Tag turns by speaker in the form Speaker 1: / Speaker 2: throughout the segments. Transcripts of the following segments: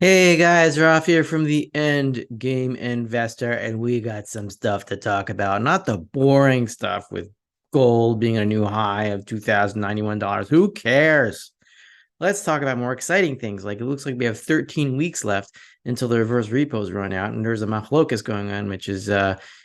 Speaker 1: Hey guys, Ralph here from the End Game Investor, and we got some investor, and we got some stuff to talk about. Not the boring stuff with gold being at a new high of $2,091. Who cares? Let's talk about more exciting things. Like it looks like we have 13 weeks left until the reverse repos run out, and there's a machlokas going on, which is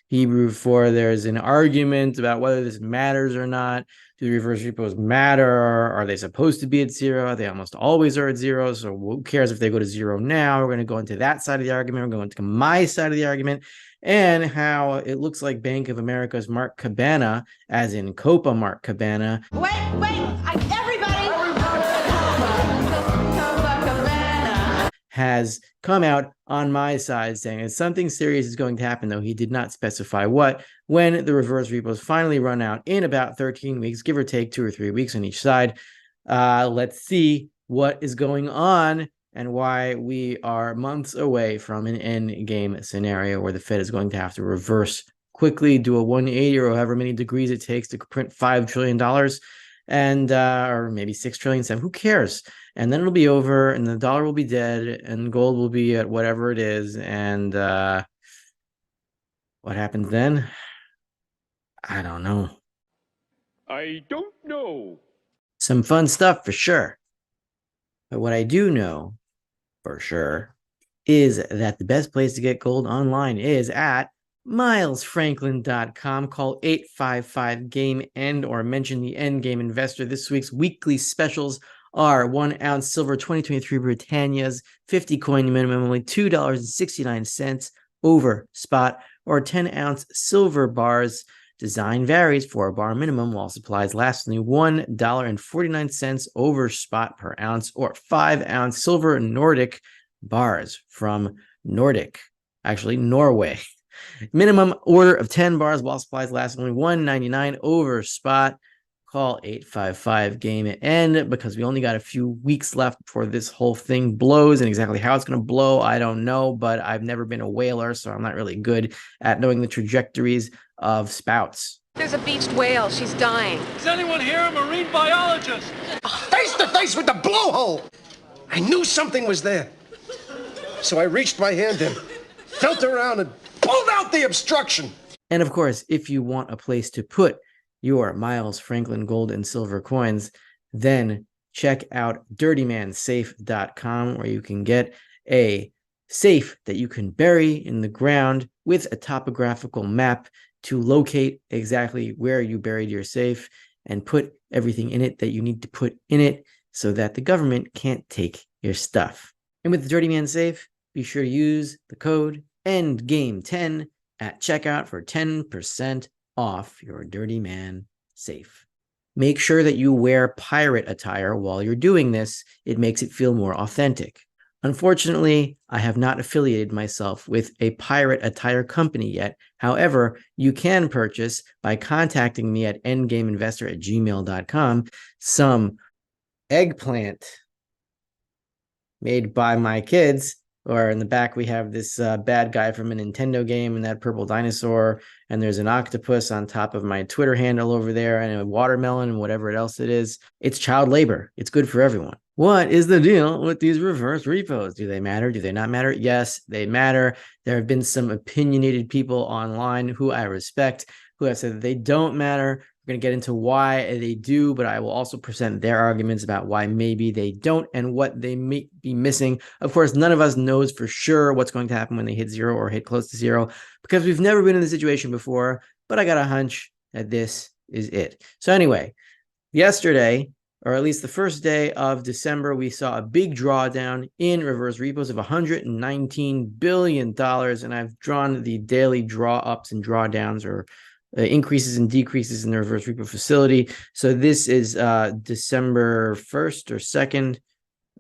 Speaker 1: Hebrew for there's an argument about whether this matters or not. Do the reverse repos matter? Are they supposed to be at zero? They almost always are at zero. So who cares if they go to zero now? We're going to go into that side of the argument. We're going to my side of the argument and how it looks like Bank of America's Mark Cabana, as in Copa Mark Cabana. Has come out on my side saying that something serious is going to happen, though he did not specify what, when the reverse repos finally run out in about 13 weeks, give or take 2 or 3 weeks on each side. Let's see what is going on and why we are months away from an end game scenario where the Fed is going to have to reverse quickly, do a 180 or however many degrees it takes to print $5 trillion and or maybe 6 trillion, 7, who cares? And then it'll be over and the dollar will be dead and gold will be at whatever it is. And what happens then? I don't know.
Speaker 2: I don't know.
Speaker 1: Some fun stuff for sure. But what I do know for sure is that the best place to get gold online is at milesfranklin.com. Call 855-GAME-END or mention the End Game Investor. This week's weekly specials are 1 ounce silver 2023 Britannia's 50 coin minimum, only $2.69 over spot, or 10 ounce silver bars. Design varies for a bar minimum while supplies last, only $1.49 over spot per ounce, or 5 ounce silver Nordic bars from Norway. Minimum order of 10 bars while supplies last, only $1.99 over spot. Call 855-GAME-END because we only got a few weeks left before this whole thing blows, and exactly how it's going to blow, I don't know, but I've never been a whaler, so I'm not really good at knowing the trajectories of spouts.
Speaker 3: There's a beached whale. She's dying.
Speaker 4: Is anyone here a marine biologist?
Speaker 5: Face to face with the blowhole! I knew something was there. So I reached my hand in, felt around, and pulled out the obstruction.
Speaker 1: And of course, if you want a place to put your Miles Franklin gold and silver coins, then check out dirtymansafe.com, where you can get a safe that you can bury in the ground with a topographical map to locate exactly where you buried your safe and put everything in it that you need to put in it so that the government can't take your stuff. And with the Dirty Man Safe, be sure to use the code ENDGAME10 at checkout for 10% off your Dirty Man safe. Make sure that you wear pirate attire while you're doing this. It makes it feel more authentic. Unfortunately, I have not affiliated myself with a pirate attire company yet. However, you can purchase by contacting me at endgameinvestor@gmail.com some eggplant made by my kids. Or in the back, we have this bad guy from a Nintendo game and that purple dinosaur. And there's an octopus on top of my Twitter handle over there and a watermelon and whatever else it is. It's child labor. It's good for everyone. What is the deal with these reverse repos? Do they matter? Do they not matter? Yes, they matter. There have been some opinionated people online who I respect who have said that they don't matter. We're going to get into why they do, but I will also present their arguments about why maybe they don't and what they may be missing. Of course, none of us knows for sure what's going to happen when they hit zero or hit close to zero because we've never been in this situation before, but I got a hunch that this is it. So anyway, yesterday, or at least the first day of December, we saw a big drawdown in reverse repos of $119 billion, and I've drawn the daily draw ups and drawdowns, or increases and decreases in the reverse repo facility. So this is December 1st or 2nd,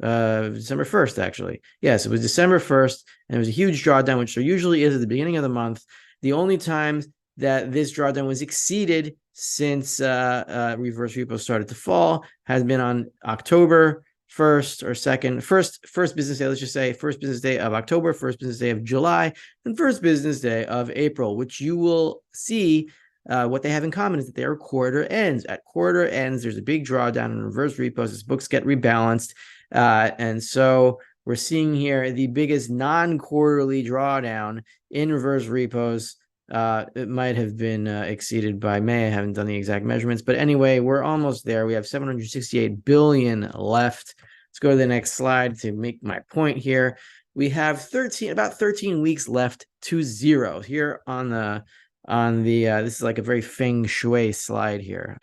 Speaker 1: December 1st, actually. Yes, it was December 1st, and it was a huge drawdown, which there usually is at the beginning of the month. The only time that this drawdown was exceeded since reverse repo started to fall has been on October 1st or 2nd, first business day, let's just say first business day of October, first business day of July, and first business day of April, which you will see what they have in common is that they are quarter ends. At quarter ends, there's a big drawdown in reverse repos as books get rebalanced. And so we're seeing here the biggest non-quarterly drawdown in reverse repos. It might have been exceeded by May. I haven't done the exact measurements, but anyway, we're almost there. We have 768 billion left. Let's go to the next slide to make my point here. We have about 13 weeks left to zero here on the this is like a very feng shui slide here.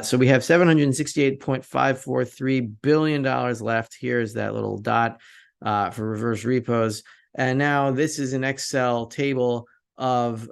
Speaker 1: So we have $768.543 billion left. Here's that little dot for reverse repos. And now this is an Excel table of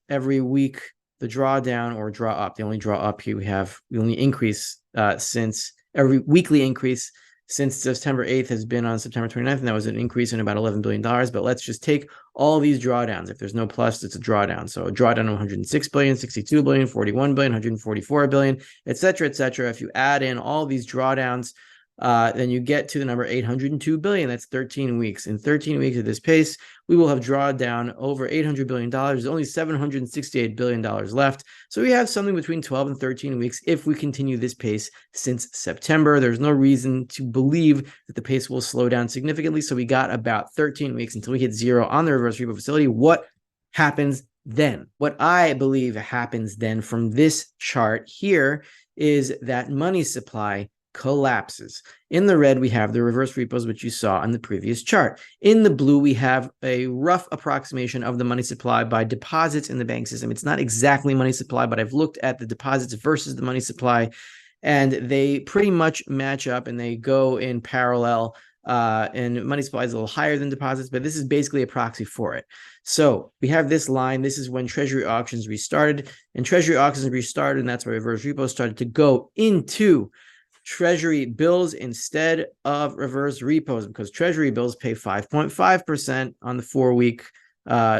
Speaker 1: every week the drawdown or draw up. The only draw up here the only increase since every weekly increase since September 8th has been on September 29th, and that was an increase in about $11 billion. But let's just take all these drawdowns. If there's no plus, it's a drawdown. So a drawdown of 106 billion, 62 billion, 41 billion, 144 billion, et cetera, et cetera. If you add in all these drawdowns, then you get to the number 802 billion. That's 13 weeks. In 13 weeks at this pace, we will have drawn down over $800 billion. There's only $768 billion left. So we have something between 12 and 13 weeks if we continue this pace since September. There's no reason to believe that the pace will slow down significantly. So we got about 13 weeks until we hit zero on the reverse repo facility. What happens then? What I believe happens then from this chart here is that money supply collapses. In the red, we have the reverse repos, which you saw on the previous chart. In the blue, we have a rough approximation of the money supply by deposits in the bank system. It's not exactly money supply, but I've looked at the deposits versus the money supply, and they pretty much match up and they go in parallel. And money supply is a little higher than deposits, but this is basically a proxy for it. So we have this line. This is when Treasury auctions restarted, and Treasury auctions restarted, and that's where reverse repos started to go into Treasury bills instead of reverse repos, because Treasury bills pay 5.5% on the 4-week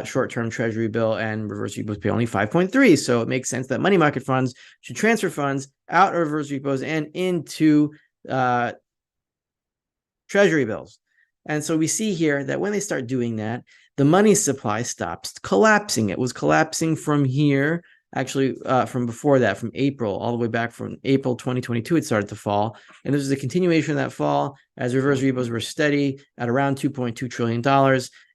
Speaker 1: short-term Treasury bill, and reverse repos pay only 5.3%. So it makes sense that money market funds should transfer funds out of reverse repos and into Treasury bills. And so we see here that when they start doing that, the money supply stops collapsing. It was collapsing from here. Actually, from before that, from April, all the way back from April 2022, it started to fall. And this is a continuation of that fall as reverse repos were steady at around $2.2 trillion.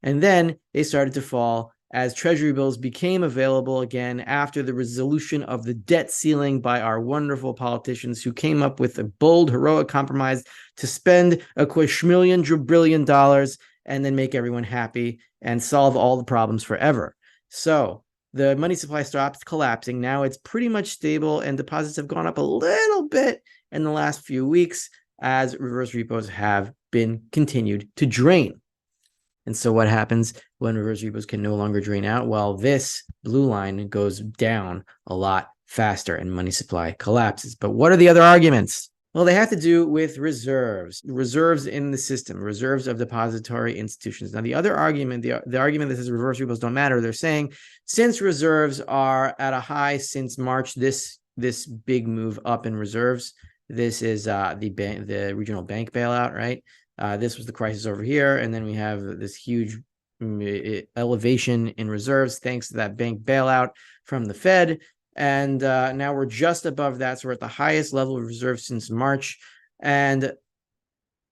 Speaker 1: And then they started to fall as Treasury bills became available again after the resolution of the debt ceiling by our wonderful politicians who came up with a bold, heroic compromise to spend a quadrillion dollars and then make everyone happy and solve all the problems forever. So the money supply stopped collapsing. Now it's pretty much stable, and deposits have gone up a little bit in the last few weeks as reverse repos have been continued to drain. And so what happens when reverse repos can no longer drain out? Well, this blue line goes down a lot faster and money supply collapses. But what are the other arguments? Well, they have to do with reserves in the system, reserves of depository institutions. Now, the other argument, the argument that says reverse repos don't matter, they're saying since reserves are at a high since March, this big move up in reserves, this is the regional bank bailout, right? This was the crisis over here, and then we have this huge elevation in reserves thanks to that bank bailout from the Fed. And now we're just above that. So we're at the highest level of reserves since March. And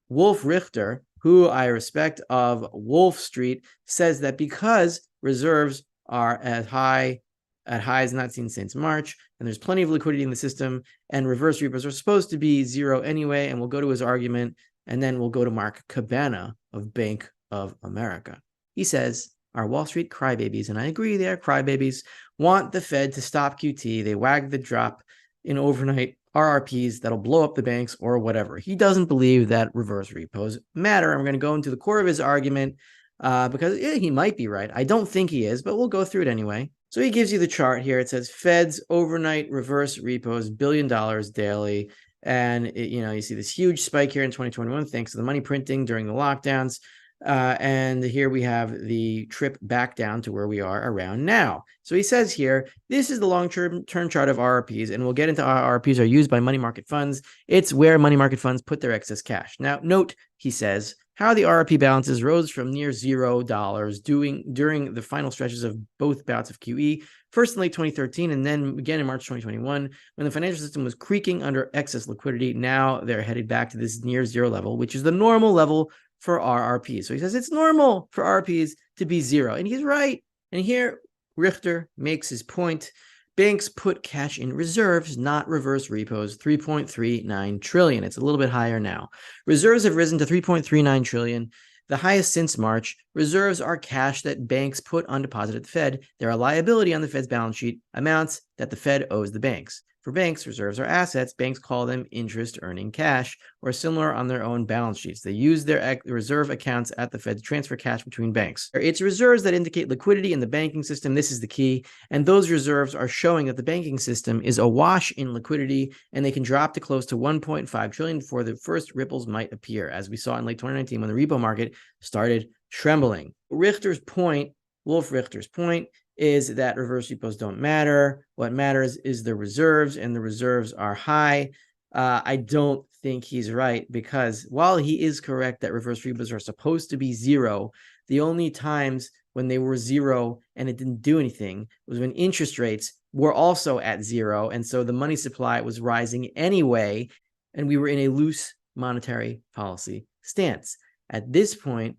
Speaker 1: Wolf Richter, who I respect, of Wolf Street, says that because reserves are at highs not seen since March, and there's plenty of liquidity in the system, and reverse repos are supposed to be zero anyway, and we'll go to his argument, and then we'll go to Mark Cabana of Bank of America. He says, our Wall Street crybabies, and I agree they are crybabies, want the Fed to stop QT. They wag the drop in overnight RRPs that'll blow up the banks or whatever. He doesn't believe that reverse repos matter. I'm going to go into the core of his argument because he might be right. I don't think he is, but we'll go through it anyway. So he gives you the chart here. It says Fed's overnight reverse repos, $1 billion daily. And you see this huge spike here in 2021 thanks to the money printing during the lockdowns. And here we have the trip back down to where we are around now. So he says here, this is the long-term chart of RRPs, and we'll get into how RRPs are used by money market funds. It's where money market funds put their excess cash. Now, note, he says, how the RRP balances rose from near $0 during the final stretches of both bouts of QE, first in late 2013 and then again in March 2021, when the financial system was creaking under excess liquidity. Now they're headed back to this near zero level, which is the normal level for RRPs. So he says it's normal for RRPs to be zero. And he's right. And here Richter makes his point. Banks put cash in reserves, not reverse repos, 3.39 trillion. It's a little bit higher now. Reserves have risen to 3.39 trillion, the highest since March. Reserves are cash that banks put on deposit at the Fed. They're a liability on the Fed's balance sheet, amounts that the Fed owes the banks. For banks, reserves are assets. Banks call them interest-earning cash or similar on their own balance sheets. They use their reserve accounts at the Fed to transfer cash between banks. It's reserves that indicate liquidity in the banking system. This is the key. And those reserves are showing that the banking system is awash in liquidity, and they can drop to close to 1.5 trillion before the first ripples might appear, as we saw in late 2019 when the repo market started trembling. Wolf Richter's point is that reverse repos don't matter. What matters is the reserves, and the reserves are high. I don't think he's right, because while he is correct that reverse repos are supposed to be zero, the only times when they were zero and it didn't do anything was when interest rates were also at zero. And so the money supply was rising anyway, and we were in a loose monetary policy stance. At this point,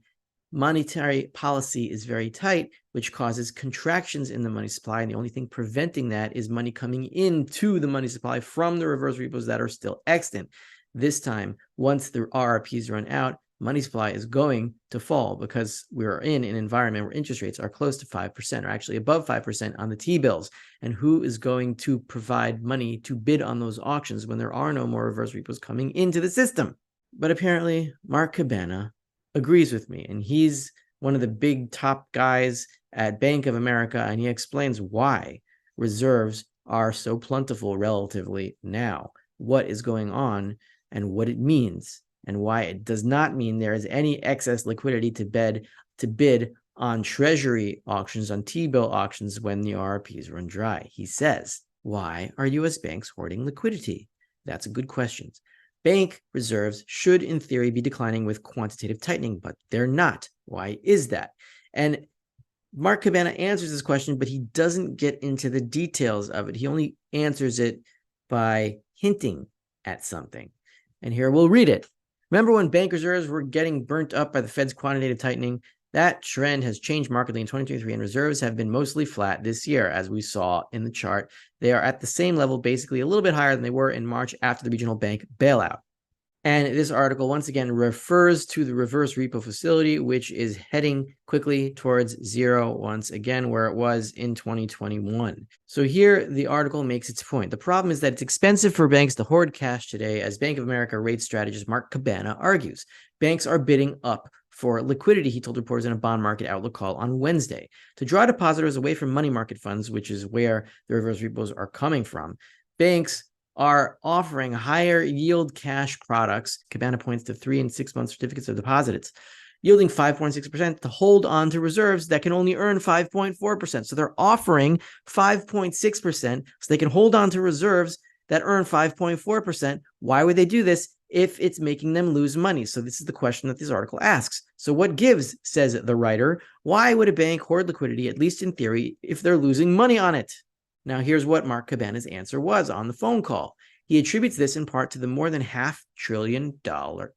Speaker 1: monetary policy is very tight, which causes contractions in the money supply. And the only thing preventing that is money coming into the money supply from the reverse repos that are still extant. This time, once the RRPs run out, money supply is going to fall, because we're in an environment where interest rates are close to 5%, or actually above 5% on the T-bills. And who is going to provide money to bid on those auctions when there are no more reverse repos coming into the system? But apparently, Mark Cabana agrees with me, and he's one of the big top guys at Bank of America, and he explains why reserves are so plentiful relatively now, what is going on, and what it means, and why it does not mean there is any excess liquidity to bid on treasury auctions, on T-bill auctions when the RRPs run dry. He says, why are U.S. banks hoarding liquidity? That's a good question. Bank reserves should, in theory, be declining with quantitative tightening, but they're not. Why is that? And Mark Cabana answers this question, but he doesn't get into the details of it. He only answers it by hinting at something. And here we'll read it. Remember when bank reserves were getting burnt up by the Fed's quantitative tightening? That trend has changed markedly in 2023, and reserves have been mostly flat this year, as we saw in the chart. They are at the same level, basically a little bit higher than they were in March after the regional bank bailout. And this article, once again, refers to the reverse repo facility, which is heading quickly towards zero once again, where it was in 2021. So here, the article makes its point. The problem is that it's expensive for banks to hoard cash today, as Bank of America rate strategist Mark Cabana argues. Banks are bidding up for liquidity, he told reporters in a bond market outlook call on Wednesday. To draw depositors away from money market funds, which is where the reverse repos are coming from, banks are offering higher yield cash products. Cabana points to 3 and 6 month certificates of deposits, yielding 5.6% to hold on to reserves that can only earn 5.4%. So they're offering 5.6% so they can hold on to reserves that earn 5.4%. Why would they do this if it's making them lose money? So this is the question that this article asks. So what gives, says the writer? Why would a bank hoard liquidity, at least in theory, if they're losing money on it? Now, here's what Mark Cabana's answer was on the phone call. He attributes this in part to the more than $500 billion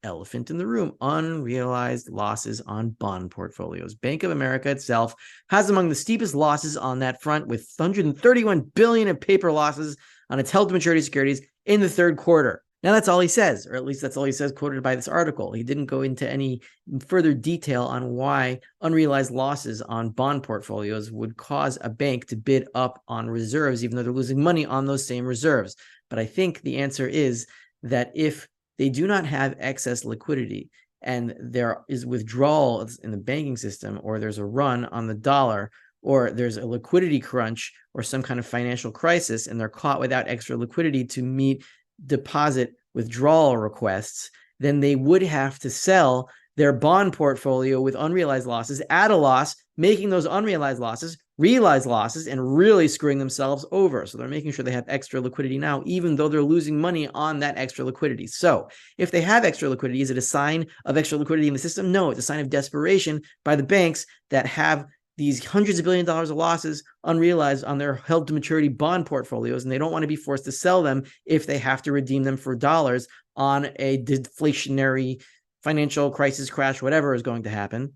Speaker 1: elephant in the room, unrealized losses on bond portfolios. Bank of America itself has among the steepest losses on that front, with $131 billion in paper losses on its held-to-maturity securities in the third quarter. Now, that's all he says, or at least that's all he says quoted by this article. He didn't go into any further detail on why unrealized losses on bond portfolios would cause a bank to bid up on reserves, even though they're losing money on those same reserves. But I think the answer is that if they do not have excess liquidity and there is withdrawal in the banking system, or there's a run on the dollar, or there's a liquidity crunch or some kind of financial crisis, and they're caught without extra liquidity to meet deposit withdrawal requests, then they would have to sell their bond portfolio with unrealized losses at a loss, making those unrealized losses realized losses and really screwing themselves over. So they're making sure they have extra liquidity now, even though they're losing money on that extra liquidity. So if they have extra liquidity, is it a sign of extra liquidity in the system? No, it's a sign of desperation by the banks that have these hundreds of billions of dollars of losses unrealized on their held to maturity bond portfolios, and they don't want to be forced to sell them if they have to redeem them for dollars on a deflationary financial crisis, crash, whatever is going to happen.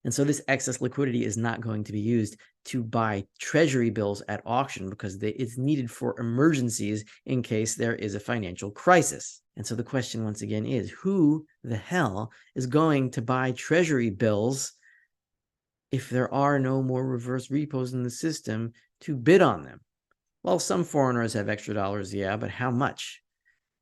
Speaker 1: And so this excess liquidity is not going to be used to buy treasury bills at auction because it's needed for emergencies in case there is a financial crisis. And so the question once again is, who the hell is going to buy treasury bills if there are no more reverse repos in the system to bid on them? Well, some foreigners have extra dollars, yeah, but how much?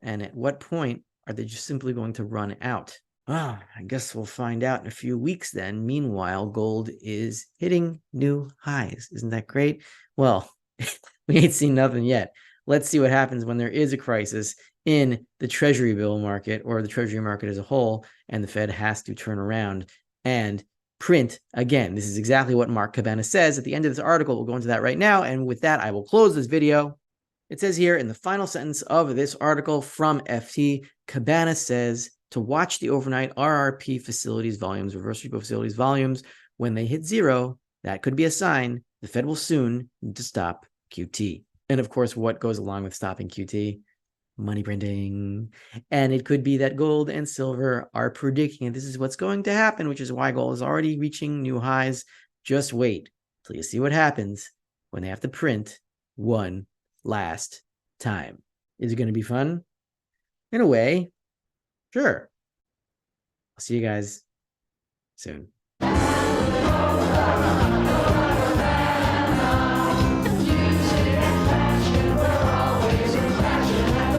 Speaker 1: And at what point are they just simply going to run out? I guess we'll find out in a few weeks then. Meanwhile, gold is hitting new highs. Isn't that great? Well, we ain't seen nothing yet. Let's see what happens when there is a crisis in the treasury bill market or the treasury market as a whole, and the Fed has to turn around and print again. This is exactly what Mark Cabana says at the end of this article. We'll go into that right now. And with that, I will close this video. It says here in the final sentence of this article from FT, Cabana says, to watch the overnight RRP facilities volumes, reverse repo facilities volumes, when they hit zero, that could be a sign the Fed will soon need to stop QT. And of course, what goes along with stopping QT? Money printing. And it could be that gold and silver are predicting this is what's going to happen, which is why gold is already reaching new highs. Just wait till you see what happens when they have to print one last time. Is it going to be fun? In a way, sure. I'll see you guys soon.